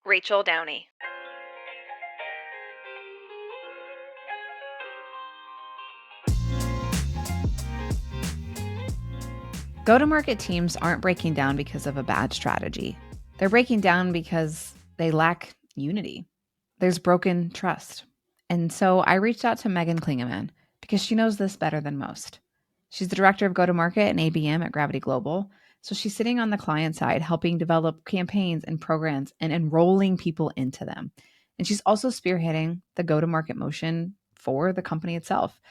Rachel Downey. Go-to-market teams aren't breaking down because of a bad strategy. They're breaking down because they lack unity. There's broken trust. And so I reached out to Megan Klingaman because she knows this better than most. She's the director of go-to-market and ABM at Gravity Global. So she's sitting on the client side, helping develop campaigns and programs and enrolling people into them. And she's also spearheading the go-to-market motion for the company itself.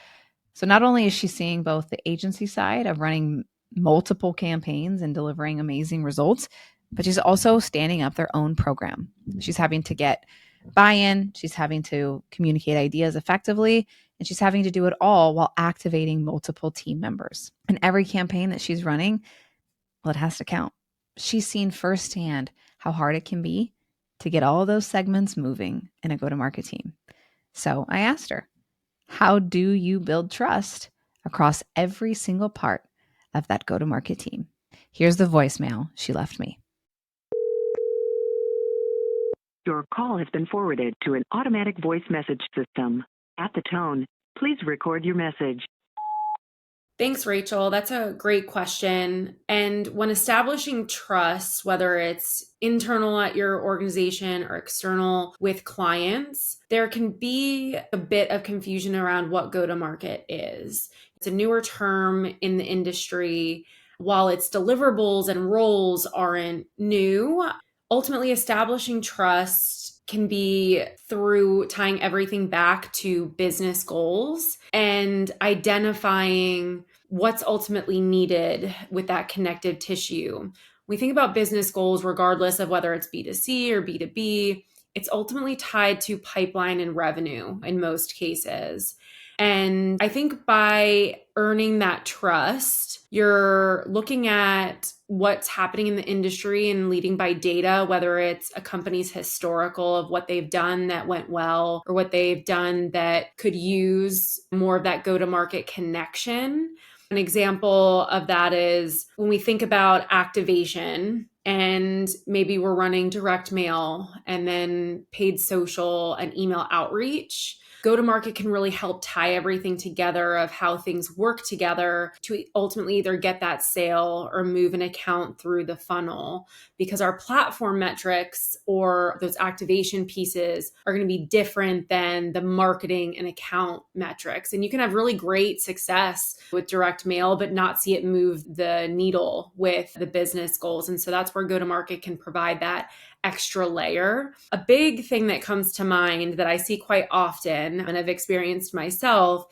So not only is she seeing both the agency side of running multiple campaigns and delivering amazing results, but she's also standing up their own program. She's having to get buy-in, she's having to communicate ideas effectively, and she's having to do it all while activating multiple team members. And every campaign that she's running, well, it has to count. She's seen firsthand how hard it can be to get all of those segments moving in a go-to-market team. So I asked her, how do you build trust across every single part of that go-to-market team? Here's the voicemail she left me. Your call has been forwarded to an automatic voice message system. At the tone, please record your message. Thanks, Rachel. That's a great question. And when establishing trust, whether it's internal at your organization or external with clients, there can be a bit of confusion around what go-to-market is. It's a newer term in the industry. While its deliverables and roles aren't new, ultimately establishing trust can be through tying everything back to business goals and identifying what's ultimately needed with that connective tissue. We think about business goals, regardless of whether it's B2C or B2B, it's ultimately tied to pipeline and revenue in most cases. And I think by earning that trust, you're looking at what's happening in the industry and leading by data, whether it's a company's historical of what they've done that went well or what they've done that could use more of that go-to-market connection. An example of that is when we think about activation and maybe we're running direct mail and then paid social and email outreach. Go-to-market can really help tie everything together of how things work together to ultimately either get that sale or move an account through the funnel, because our platform metrics or those activation pieces are going to be different than the marketing and account metrics. And you can have really great success with direct mail, but not see it move the needle with the business goals. And so that's where go-to-market can provide that extra layer. A big thing that comes to mind that I see quite often and I've experienced myself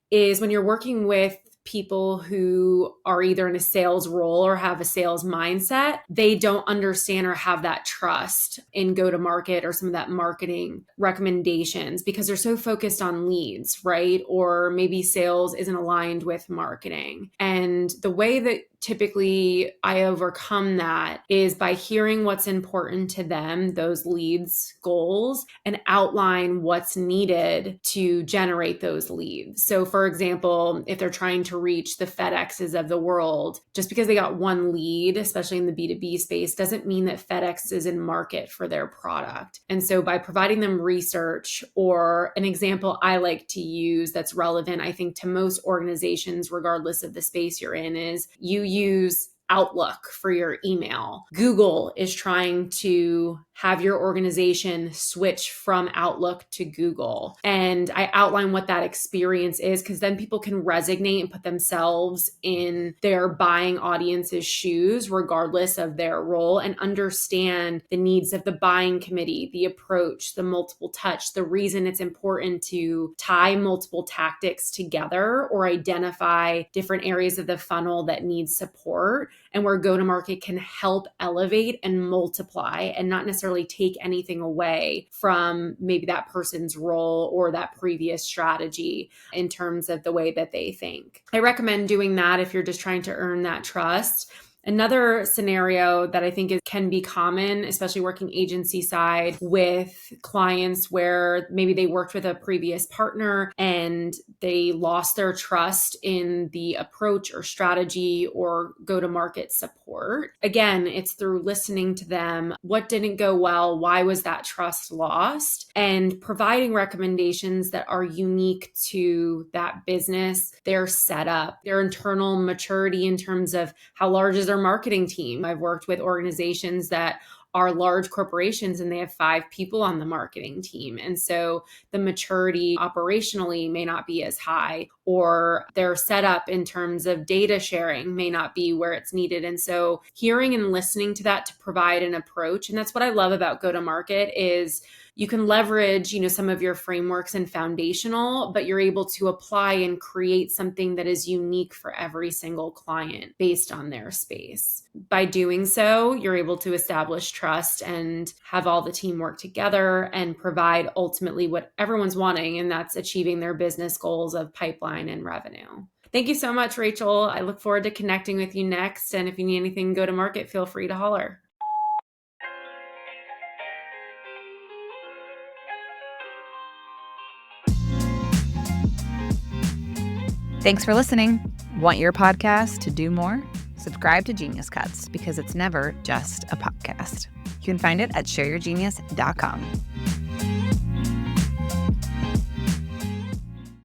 is when you're working with people who are either in a sales role or have a sales mindset, they don't understand or have that trust in go-to-market or some of that marketing recommendations because they're so focused on leads, right? Or maybe sales isn't aligned with marketing. And the way that typically I overcome that is by hearing what's important to them, those leads, goals, and outline what's needed to generate those leads. So for example, if they're trying to reach the FedExes of the world, just because they got one lead, especially in the B2B space, doesn't mean that FedEx is in market for their product. And so by providing them research, or an example I like to use that's relevant, I think, to most organizations, regardless of the space you're in, is you use Outlook for your email. Google is trying to have your organization switch from Outlook to Google. And I outline what that experience is because then people can resonate and put themselves in their buying audience's shoes, regardless of their role, and understand the needs of the buying committee, the approach, the multiple touch, the reason it's important to tie multiple tactics together or identify different areas of the funnel that need support, and where go-to-market can help elevate and multiply and not necessarily take anything away from maybe that person's role or that previous strategy in terms of the way that they think. I recommend doing that if you're just trying to earn that trust. Another scenario that I think can be common, especially working agency side with clients where maybe they worked with a previous partner and they lost their trust in the approach or strategy or go-to-market support. Again, it's through listening to them. What didn't go well? Why was that trust lost? And providing recommendations that are unique to that business, their setup, their internal maturity in terms of how large is their marketing team. I've worked with organizations that are large corporations and they have 5 people on the marketing team. And so the maturity operationally may not be as high, or their setup in terms of data sharing may not be where it's needed. And so hearing and listening to that to provide an approach. And that's what I love about go-to-market is you can leverage, some of your frameworks and foundational, but you're able to apply and create something that is unique for every single client based on their space. By doing so, you're able to establish trust and have all the team work together and provide ultimately what everyone's wanting, and that's achieving their business goals of pipeline and revenue. Thank you so much, Rachel. I look forward to connecting with you next. And if you need anything go to market, feel free to holler. Thanks for listening. Want your podcast to do more? Subscribe to Genius Cuts because it's never just a podcast. You can find it at shareyourgenius.com.